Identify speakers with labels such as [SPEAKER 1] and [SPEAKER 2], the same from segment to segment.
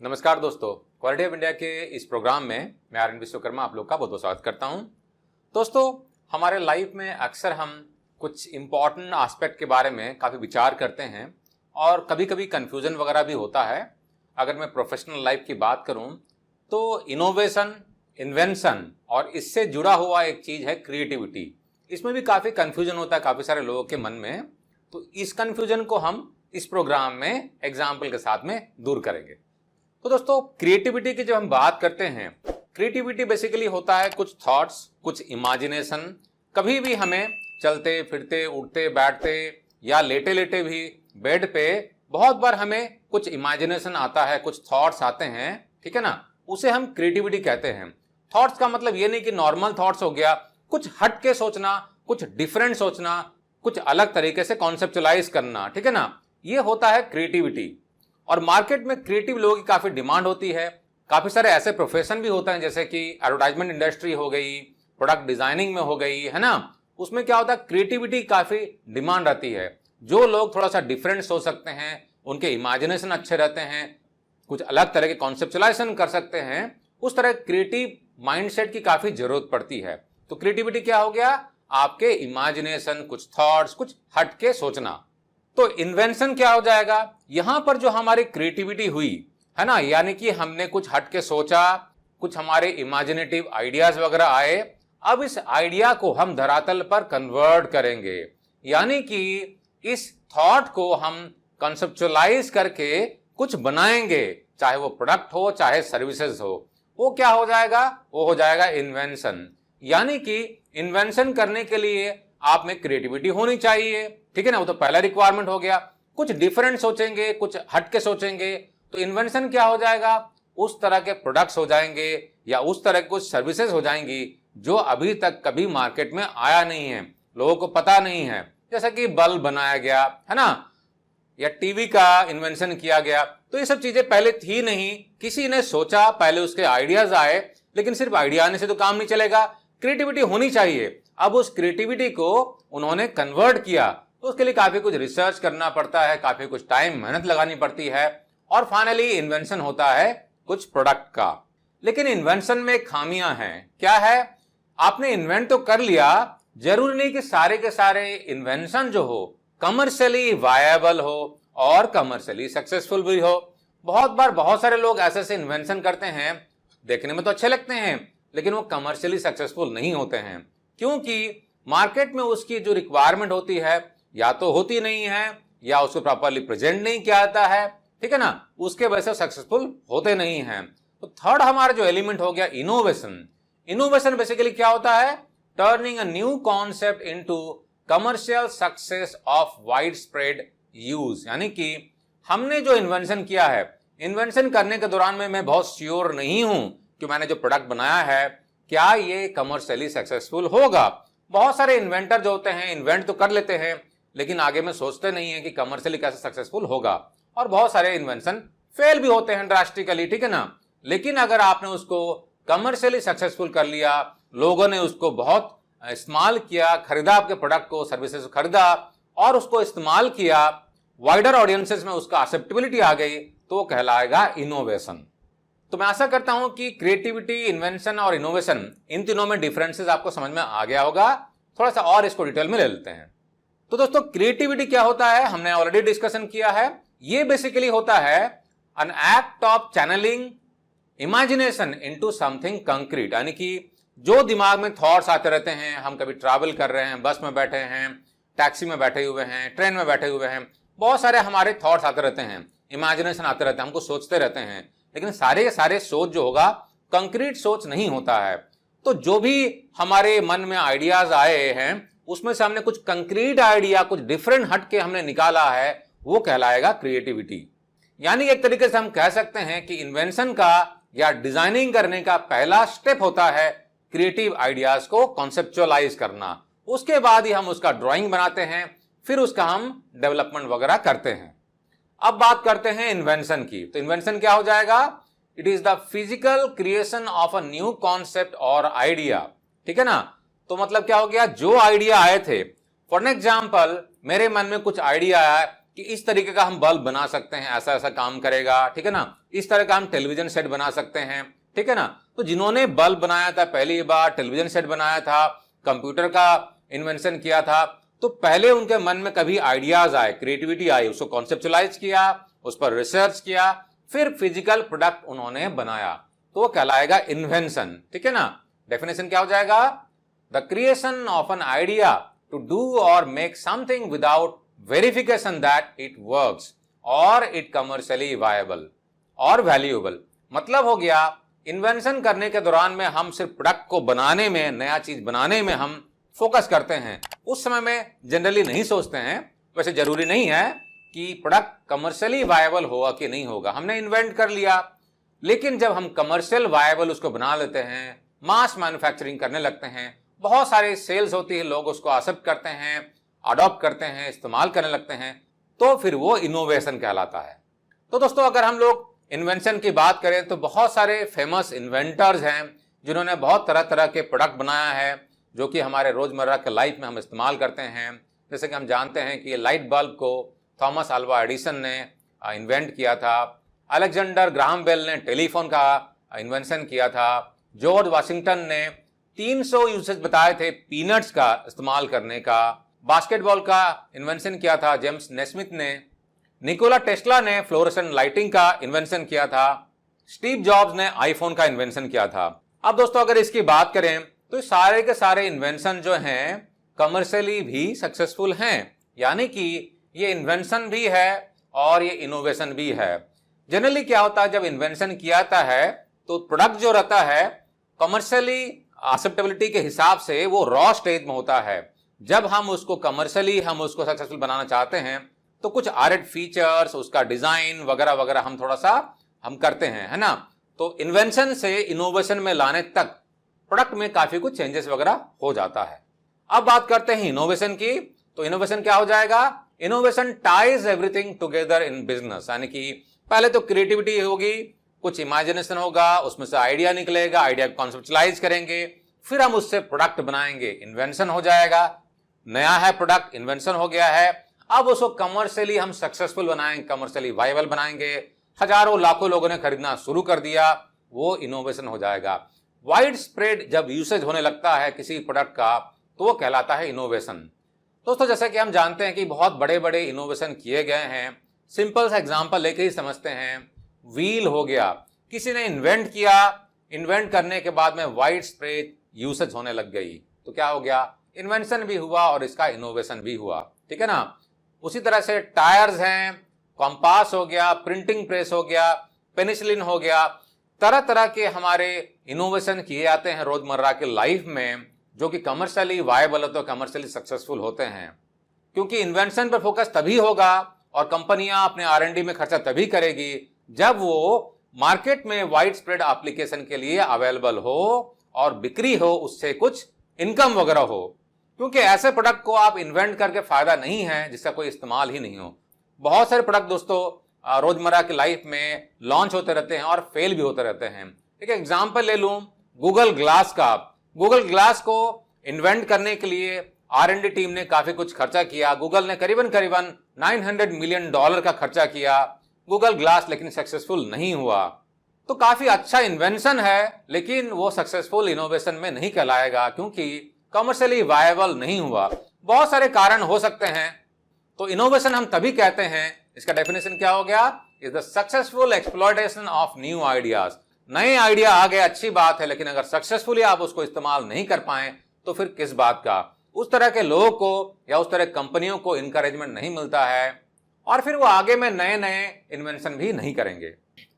[SPEAKER 1] नमस्कार दोस्तों, quality of India के इस प्रोग्राम में मैं आर एन विश्वकर्मा आप लोग का बहुत बहुत स्वागत करता हूं। दोस्तों, हमारे लाइफ में अक्सर हम कुछ इम्पॉर्टेंट एस्पेक्ट के बारे में काफ़ी विचार करते हैं और कभी कभी कन्फ्यूज़न वगैरह भी होता है। अगर मैं प्रोफेशनल लाइफ की बात करूं तो इनोवेशन, इन्वेंशन और इससे जुड़ा हुआ एक चीज़ है क्रिएटिविटी। इसमें भी काफ़ी कन्फ्यूजन होता है काफ़ी सारे लोगों के मन में। तो इस कन्फ्यूजन को हम इस प्रोग्राम में एग्जाम्पल के साथ में दूर करेंगे। तो दोस्तों, क्रिएटिविटी की जब हम बात करते हैं, क्रिएटिविटी बेसिकली होता है कुछ थॉट्स, कुछ इमेजिनेशन। कभी भी हमें चलते फिरते, उठते बैठते या लेटे लेटे भी बेड पे बहुत बार हमें कुछ इमेजिनेशन आता है, कुछ थॉट्स आते हैं, ठीक है ना। उसे हम क्रिएटिविटी कहते हैं। थॉट्स का मतलब ये नहीं कि नॉर्मल थॉट्स हो गया, कुछ हट के सोचना, कुछ डिफरेंट सोचना, कुछ अलग तरीके से कॉन्सेप्चुलाइज करना, ठीक है ना। ये होता है क्रिएटिविटी। और मार्केट में क्रिएटिव लोगों की काफी डिमांड होती है। काफी सारे ऐसे प्रोफेशन भी होते हैं जैसे कि एडवर्टाइजमेंट इंडस्ट्री हो गई, प्रोडक्ट डिजाइनिंग में हो गई, है ना। उसमें क्या होता है, क्रिएटिविटी काफी डिमांड रहती है। जो लोग थोड़ा सा डिफरेंट सोच सकते हैं, उनके इमेजिनेशन अच्छे रहते हैं, कुछ अलग तरह के कॉन्सेप्चुलाइजेशन कर सकते हैं, उस तरह क्रिएटिव माइंडसेट की काफी जरूरत पड़ती है। तो क्रिएटिविटी क्या हो गया, आपके इमेजिनेशन, कुछ थॉट्स, कुछ हट के सोचना। तो इन्वेंशन क्या हो जाएगा, यहां पर जो हमारी क्रिएटिविटी हुई है ना, यानी कि हमने कुछ हट के सोचा, कुछ हमारे इमेजिनेटिव आइडियाज वगैरह आए। अब इस आइडिया को हम धरातल पर कन्वर्ट करेंगे, यानी कि इस थॉट को हम कंसेप्चुअलाइज करके कुछ बनाएंगे, चाहे वो प्रोडक्ट हो चाहे सर्विसेज हो। वो क्या हो जाएगा, वो हो जाएगा इन्वेंशन। यानी कि इन्वेंशन करने के लिए आप में क्रिएटिविटी होनी चाहिए, ठीक है ना। वो तो पहला रिक्वायरमेंट हो गया। कुछ डिफरेंट सोचेंगे, कुछ हट के सोचेंगे, तो इन्वेंशन क्या हो जाएगा, उस तरह के प्रोडक्ट्स हो जाएंगे या उस तरह की कुछ सर्विसेज हो जाएंगी जो अभी तक कभी मार्केट में आया नहीं है, लोगों को पता नहीं है। जैसा कि बल्ब बनाया गया है ना, या टीवी का इन्वेंशन किया गया। तो ये सब चीजें पहले थी नहीं, किसी ने सोचा, पहले उसके आइडियाज आए, लेकिन सिर्फ आइडिया आने से तो काम नहीं चलेगा, क्रिएटिविटी होनी चाहिए। अब उस क्रिएटिविटी को उन्होंने कन्वर्ट किया, तो उसके लिए काफी कुछ रिसर्च करना पड़ता है, काफी कुछ टाइम मेहनत लगानी पड़ती है, और फाइनली इन्वेंशन होता है कुछ प्रोडक्ट का। लेकिन इन्वेंशन में खामियां हैं। क्या है, आपने इन्वेंट तो कर लिया, जरूरी नहीं कि सारे के सारे इन्वेंशन जो हो कमर्शियली वायबल हो और कमर्शियली सक्सेसफुल भी हो। बहुत बार बहुत सारे लोग ऐसे ऐसे इन्वेंशन करते हैं, देखने में तो अच्छे लगते हैं, लेकिन वो कमर्शियली सक्सेसफुल नहीं होते हैं, क्योंकि मार्केट में उसकी जो रिक्वायरमेंट होती है या तो होती नहीं है, या उसको प्रॉपरली प्रेजेंट नहीं किया जाता है, ठीक है ना। उसके वजह से सक्सेसफुल होते नहीं हैं। तो थर्ड हमारा जो एलिमेंट हो गया इनोवेशन। इनोवेशन बेसिकली क्या होता है, turning a new concept into commercial success of wide spread use. यानी कि हमने जो इन्वेंशन किया है, इन्वेंशन करने के दौरान में मैं बहुत श्योर नहीं हूं कि मैंने जो प्रोडक्ट बनाया है क्या ये कमर्शियली सक्सेसफुल होगा। बहुत सारे इन्वेंटर जो होते हैं इन्वेंट तो कर लेते हैं, लेकिन आगे में सोचते नहीं है कि कमर्शियली कैसे सक्सेसफुल होगा, और बहुत सारे इन्वेंशन फेल भी होते हैं ड्रास्टिकली, ठीक है ना। लेकिन अगर आपने उसको कमर्शियली सक्सेसफुल कर लिया, लोगों ने उसको बहुत इस्तेमाल किया, खरीदा, आपके प्रोडक्ट को, सर्विसेज को खरीदा और उसको इस्तेमाल किया, वाइडर ऑडियंसेस में उसका एक्सेप्टेबिलिटी आ गई, तो वो कहलाएगा इनोवेशन। तो मैं आशा करता हूं कि क्रिएटिविटी, इन्वेंशन और इनोवेशन, इन तीनों में डिफरेंसेस आपको समझ में आ गया होगा। थोड़ा सा और इसको डिटेल में ले लेते हैं। तो दोस्तों, क्रिएटिविटी क्या होता है, हमने ऑलरेडी डिस्कशन किया है। ये बेसिकली होता है an act of channelling imagination into something concrete. यानी कि जो दिमाग में थॉट्स आते रहते हैं, हम कभी ट्रैवल कर रहे हैं, बस में बैठे हैं, टैक्सी में बैठे हुए हैं, ट्रेन में बैठे हुए हैं, बहुत सारे हमारे थॉट्स आते रहते हैं, इमेजिनेशन आते रहते हैं, हमको सोचते रहते हैं, लेकिन सारे के सारे सोच जो होगा कंक्रीट सोच नहीं होता है। तो जो भी हमारे मन में आइडियाज आए हैं, उसमें से हमने कुछ कंक्रीट आइडिया, कुछ डिफरेंट हट के हमने निकाला है, वो कहलाएगा क्रिएटिविटी। यानी एक तरीके से हम कह सकते हैं कि इन्वेंशन का या डिजाइनिंग करने का पहला स्टेप होता है क्रिएटिव आइडियाज को कॉन्सेप्चुअलाइज करना। उसके बाद ही हम उसका ड्राइंग बनाते हैं, फिर उसका हम डेवलपमेंट वगैरह करते हैं। अब बात करते हैं इन्वेंशन की। तो इन्वेंशन क्या हो जाएगा, it is the physical creation of a new concept और आइडिया, ठीक है ना। तो मतलब क्या हो गया, जो आइडिया आए थे, फॉर एग्जाम्पल मेरे मन में कुछ आइडिया आया कि इस तरीके का हम बल्ब बना सकते हैं, ऐसा ऐसा काम करेगा, ठीक है ना, इस तरह का हम टेलीविजन सेट बना सकते हैं, ठीक है ना। तो जिन्होंने बल्ब बनाया था पहली बार, टेलीविजन सेट बनाया था, कंप्यूटर का इन्वेंशन किया था, तो पहले उनके मन में कभी आइडियाज आए, क्रिएटिविटी आई, उसको कॉन्सेप्चुलाइज किया, उस पर रिसर्च किया, फिर फिजिकल प्रोडक्ट उन्होंने बनाया, तो वो कहलाएगा इन्वेंशन, ठीक है ना। डेफिनेशन क्या हो जाएगा? The creation of an idea to do और make something without verification that it works और इट कमर्शियली वायबल और वैल्यूएबल। मतलब हो गया, इन्वेंशन करने के दौरान में हम सिर्फ प्रोडक्ट को बनाने में, नया चीज बनाने में हम फोकस करते हैं। उस समय में जनरली नहीं सोचते हैं, वैसे जरूरी नहीं है कि प्रोडक्ट कमर्शियली वायबल होगा कि नहीं होगा, हमने इन्वेंट कर लिया, लेकिन जब हम कमर्शियल वायबल उसको बना लेते हैं, मास मैन्युफैक्चरिंग करने लगते हैं, बहुत सारे सेल्स होती है, लोग उसको एक्सेप्ट करते हैं, अडॉप्ट करते हैं, इस्तेमाल करने लगते हैं, तो फिर वो इनोवेशन कहलाता है। तो दोस्तों, अगर हम लोग इन्वेंशन की बात करें तो बहुत सारे फेमस इन्वेंटर्स हैं जिन्होंने बहुत तरह तरह के प्रोडक्ट बनाया है जो कि हमारे रोजमर्रा के लाइफ में हम इस्तेमाल करते हैं। जैसे कि हम जानते हैं कि लाइट बल्ब को थॉमस अल्वा एडिसन ने इन्वेंट किया था, अलेक्जेंडर ग्राहम बेल ने टेलीफोन का इन्वेंशन किया था, जॉर्ज वाशिंगटन ने 300 यूसेज बताए थे पीनट्स का इस्तेमाल करने का, बास्केटबॉल का इन्वेंशन किया था जेम्स नेस्मिथ ने, निकोला टेस्ला ने फ्लोरेसेंट लाइटिंग का इन्वेंशन किया था, स्टीव जॉब्स ने आईफोन का इन्वेंशन किया था। अब दोस्तों, अगर इसकी बात करें तो सारे के सारे इन्वेंशन जो हैं कमर्शियली भी सक्सेसफुल हैं, यानी कि ये इन्वेंशन भी है और ये इनोवेशन भी है। जनरली क्या होता है, जब इन्वेंशन किया जाता है तो प्रोडक्ट जो रहता है कमर्शियली एक्सेप्टेबिलिटी के हिसाब से वो रॉ स्टेज में होता है। जब हम उसको कमर्शियली हम उसको सक्सेसफुल बनाना चाहते हैं तो कुछ आर्ट फीचर्स, उसका डिजाइन वगैरह वगैरह हम थोड़ा सा हम करते हैं, है ना। तो इन्वेंशन से इनोवेशन में लाने तक प्रोडक्ट में काफी कुछ चेंजेस वगैरह हो जाता है। अब बात करते हैं इनोवेशन की, तो इनोवेशन क्या हो जाएगा? Innovation ties everything together in business, यानी कि पहले तो क्रिएटिविटी होगी, कुछ इमेजिनेशन होगा, उसमें से आइडिया निकलेगा, आइडिया को कॉन्सेप्चुलाइज करेंगे, फिर हम उससे प्रोडक्ट बनाएंगे, इन्वेंशन हो जाएगा। नया है प्रोडक्ट, इन्वेंशन हो गया है, अब उसको कमर्शियली हम सक्सेसफुल बनाएंगे, कमर्शियली वायबल बनाएंगे, हजारों लाखों लोगों ने खरीदना शुरू कर दिया, वो इनोवेशन हो जाएगा। वाइड स्प्रेड जब यूसेज होने लगता है किसी प्रोडक्ट का तो वो कहलाता है इनोवेशन। दोस्तों, जैसे कि हम जानते हैं कि बहुत बड़े बड़े इनोवेशन किए गए हैं, सिंपल सा एग्जांपल लेके ही समझते हैं। व्हील हो गया, किसी ने इन्वेंट किया, इन्वेंट करने के बाद में वाइड स्प्रेड यूसेज होने लग गई, तो क्या हो गया? इन्वेंशन भी हुआ और इसका इनोवेशन भी हुआ, ठीक है ना। उसी तरह से टायर्स हैं, कॉम्पास हो गया, प्रिंटिंग प्रेस हो गया, पेनिसिलिन हो गया, तरह तरह के हमारे इनोवेशन किए जाते हैं रोजमर्रा के लाइफ में जो कि कमर्शियली वायबल होते हैं, कमर्शियली सक्सेसफुल होते हैं। क्योंकि इन्वेंशन पर फोकस तभी होगा और कंपनियां अपने R&D में खर्चा तभी करेगी जब वो मार्केट में वाइड स्प्रेड एप्लीकेशन के लिए अवेलेबल हो और बिक्री हो, उससे कुछ इनकम वगैरह हो। क्योंकि ऐसे प्रोडक्ट को आप इन्वेंट करके फायदा नहीं है जिसका कोई इस्तेमाल ही नहीं हो। बहुत सारे प्रोडक्ट दोस्तों रोजमर्रा की लाइफ में लॉन्च होते रहते हैं और फेल भी होते रहते हैं। एक एग्जांपल ले लूं गूगल ग्लास का। गूगल ग्लास को इन्वेंट करने के लिए R&D टीम ने काफी कुछ खर्चा किया। गूगल ने करीबन करीबन $900 मिलियन का खर्चा किया गूगल ग्लास, लेकिन सक्सेसफुल नहीं हुआ। तो काफी अच्छा इन्वेंशन है, लेकिन वो सक्सेसफुल इनोवेशन में नहीं कहलाएगा क्योंकि कमर्शियली वायबल नहीं हुआ। बहुत सारे कारण हो सकते हैं। तो इनोवेशन हम तभी कहते हैं, इसका डेफिनेशन क्या हो गया? Is the successful exploitation of new ideas. नए आइडिया आ गए, अच्छी बात है, लेकिन अगर सक्सेसफुली आप उसको इस्तेमाल नहीं कर पाए तो फिर किस बात का? उस तरह के लोगों को या उस तरह कंपनियों को इनकरेजमेंट नहीं मिलता है और फिर वो आगे में नए नए इन्वेंशन भी नहीं करेंगे।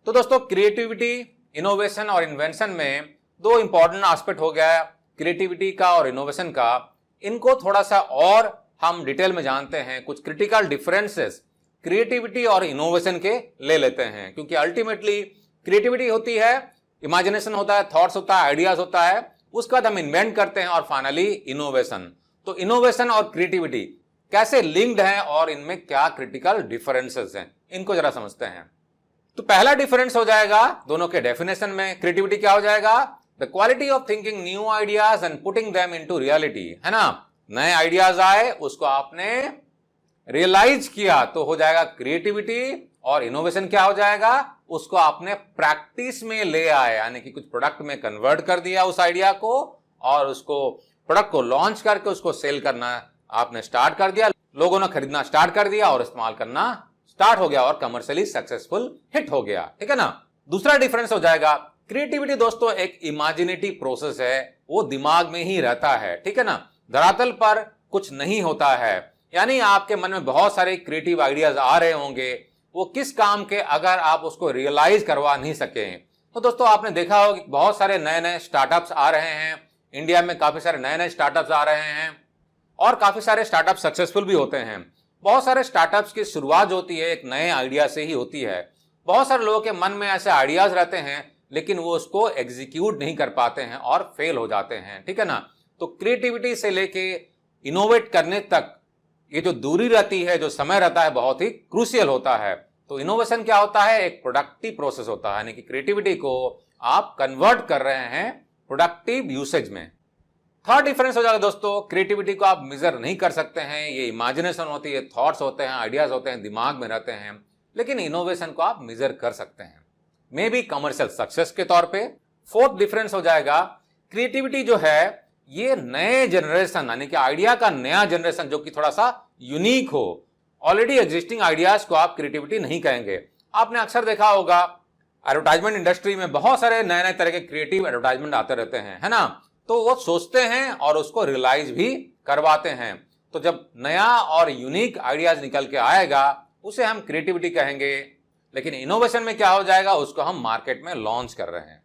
[SPEAKER 1] तो दोस्तों, क्रिएटिविटी, इनोवेशन और इन्वेंशन में दो इंपॉर्टेंट एस्पेक्ट हो गया, क्रिएटिविटी का और इनोवेशन का। इनको थोड़ा सा और हम डिटेल में जानते हैं। कुछ क्रिटिकल डिफरेंसेस क्रिएटिविटी और इनोवेशन के ले लेते हैं, क्योंकि अल्टीमेटली क्रिएटिविटी होती है, इमेजिनेशन होता है, थॉट्स होता है, आइडियाज होता है, उसके बाद हम इन्वेंट करते हैं और फाइनली इनोवेशन। तो इनोवेशन और क्रिएटिविटी कैसे लिंक्ड हैं और इनमें क्या क्रिटिकल डिफरेंसेस हैं, इनको जरा समझते हैं। तो पहला डिफरेंस हो जाएगा दोनों के डेफिनेशन में। क्रिएटिविटी क्या हो जाएगा? The quality of thinking new ideas and putting them into reality, है ना। नए आइडियाज आए, उसको आपने रियलाइज किया तो हो जाएगा क्रिएटिविटी, और इनोवेशन क्या हो जाएगा, उसको आपने प्रैक्टिस में ले आए, यानी कि कुछ प्रोडक्ट में कन्वर्ट कर दिया उस आइडिया को, और उसको प्रोडक्ट को लॉन्च करके उसको सेल करना आपने स्टार्ट कर दिया, लोगों ने खरीदना स्टार्ट कर दिया और इस्तेमाल करना स्टार्ट हो गया और कमर्शियली सक्सेसफुल हिट हो गया। ठीक है ना। दूसरा डिफरेंस हो जाएगा, क्रिएटिविटी दोस्तों एक इमेजिनेटिव प्रोसेस है, वो दिमाग में ही रहता है। ठीक है ना, धरातल पर कुछ नहीं होता है। यानी आपके मन में बहुत सारे क्रिएटिव आइडियाज आ रहे होंगे, वो किस काम के, अगर आप उसको रियलाइज करवा नहीं सके। तो दोस्तों आपने देखा होगा कि बहुत सारे नए नए स्टार्टअप्स आ रहे हैं, इंडिया में काफी सारे नए नए स्टार्टअप्स आ रहे हैं और काफी सारे स्टार्टअप सक्सेसफुल भी होते हैं। बहुत सारे स्टार्टअप्स की शुरुआत होती है एक नए आइडिया से ही होती है। बहुत सारे लोगों के मन में ऐसे आइडियाज रहते हैं लेकिन वो उसको एग्जीक्यूट नहीं कर पाते हैं और फेल हो जाते हैं। ठीक है ना। तो क्रिएटिविटी से लेके इनोवेट करने तक ये जो दूरी रहती है, जो समय रहता है, बहुत ही क्रूशियल होता है। तो इनोवेशन क्या होता है, एक प्रोडक्टिव प्रोसेस होता है, यानी कि क्रिएटिविटी को आप कन्वर्ट कर रहे हैं प्रोडक्टिव यूसेज में। थर्ड डिफरेंस हो जाएगा दोस्तों, क्रिएटिविटी को आप मेजर नहीं कर सकते हैं, ये इमेजिनेशन होती है, थॉट्स होते हैं, आइडियाज होते हैं, दिमाग में रहते हैं। लेकिन इनोवेशन को आप मेजर कर सकते हैं, मे बी कमर्शियल सक्सेस के तौर पे। फोर्थ डिफरेंस हो जाएगा, क्रिएटिविटी जो है ये नए जनरेशन, यानी कि आइडिया का नया जनरेशन जो कि थोड़ा सा यूनिक हो, ऑलरेडी एग्जिस्टिंग आइडियाज को आप क्रिएटिविटी नहीं कहेंगे। आपने अक्सर देखा होगा एडवर्टाइजमेंट इंडस्ट्री में बहुत सारे नए नए तरह के क्रिएटिव एडवर्टाइजमेंट आते रहते हैं, है ना। तो वो सोचते हैं और उसको रियलाइज भी करवाते हैं। तो जब नया और यूनिक आइडियाज निकल के आएगा उसे हम क्रिएटिविटी कहेंगे। लेकिन इनोवेशन में क्या हो जाएगा, उसको हम मार्केट में लॉन्च कर रहे हैं।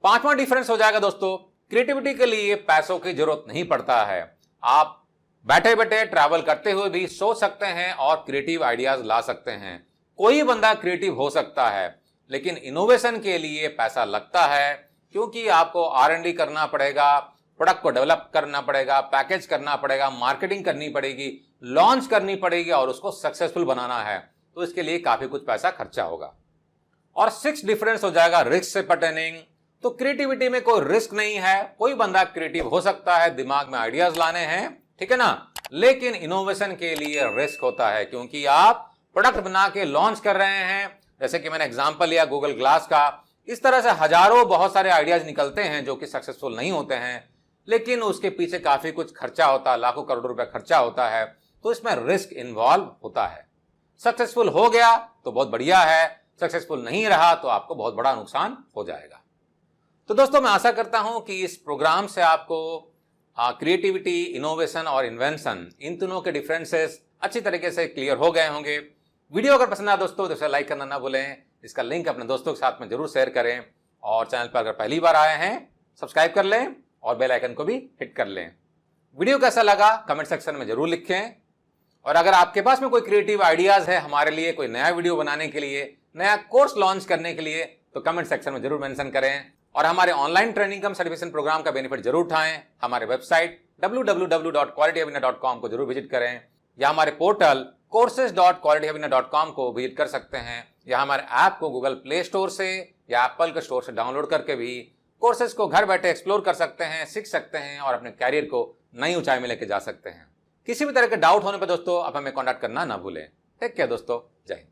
[SPEAKER 1] पांचवा डिफरेंस हो जाएगा दोस्तों, क्रिएटिविटी के लिए पैसों की जरूरत नहीं पड़ता है। आप बैठे बैठे ट्रैवल करते हुए भी सोच सकते हैं और क्रिएटिव आइडियाज ला सकते हैं। कोई बंदा क्रिएटिव हो सकता है, लेकिन इनोवेशन के लिए पैसा लगता है, क्योंकि आपको R&D करना पड़ेगा, प्रोडक्ट को डेवलप करना पड़ेगा, पैकेज करना पड़ेगा, मार्केटिंग करनी पड़ेगी, लॉन्च करनी पड़ेगी और उसको सक्सेसफुल बनाना है। तो इसके लिए काफी कुछ पैसा खर्चा होगा। और सिक्स डिफरेंस हो जाएगा रिस्क से पर्टेनिंग। तो क्रिएटिविटी में कोई रिस्क नहीं है, कोई बंदा क्रिएटिव हो सकता है, दिमाग में आइडियाज लाने हैं, ठीक है ना। लेकिन इनोवेशन के लिए रिस्क होता है, क्योंकि आप प्रोडक्ट बना के लॉन्च कर रहे हैं। जैसे कि मैंने एग्जांपल लिया गूगल ग्लास का, इस तरह से हजारों बहुत सारे आइडियाज निकलते हैं जो कि सक्सेसफुल नहीं होते हैं, लेकिन उसके पीछे काफी कुछ खर्चा होता है, लाखों करोड़ों रुपए खर्चा होता है। तो इसमें रिस्क इन्वॉल्व होता है। सक्सेसफुल हो गया तो बहुत बढ़िया है, सक्सेसफुल नहीं रहा तो आपको बहुत बड़ा नुकसान हो जाएगा। तो दोस्तों मैं आशा करता हूं कि इस प्रोग्राम से आपको क्रिएटिविटी, इनोवेशन और इन्वेंशन, इन तीनों के डिफरेंसेस अच्छी तरीके से क्लियर हो गए होंगे। वीडियो अगर पसंद आया दोस्तों तो इसे लाइक करना ना भूलें, इसका लिंक अपने दोस्तों के साथ में जरूर शेयर करें, और चैनल पर अगर पहली बार आए हैं सब्सक्राइब कर लें और बेल आइकन को भी हिट कर लें। वीडियो कैसा लगा कमेंट सेक्शन में जरूर लिखें, और अगर आपके पास में कोई क्रिएटिव आइडियाज है हमारे लिए, कोई नया वीडियो बनाने के लिए, नया कोर्स लॉन्च करने के लिए, तो कमेंट सेक्शन में जरूर मेंशन करें। और हमारे ऑनलाइन ट्रेनिंग कम सर्टिफिकेशन प्रोग्राम का बेनिफिट जरूर उठाएं। हमारे वेबसाइट www.qualitywebinar.com को जरूर विजिट करें, या हमारे पोर्टल courses.qualitywebinar.com को विजिट कर सकते हैं, या हमारे ऐप को गूगल प्ले स्टोर से या एप्पल के स्टोर से डाउनलोड करके भी कोर्सेज को घर बैठे एक्सप्लोर कर सकते हैं, सीख सकते हैं और अपने कैरियर को नई ऊंचाई में लेके जा सकते हैं। किसी भी तरह के डाउट होने पर दोस्तों आप हमें कॉन्टैक्ट करना ना भूलें। टेक केयर दोस्तों, जय हिंद।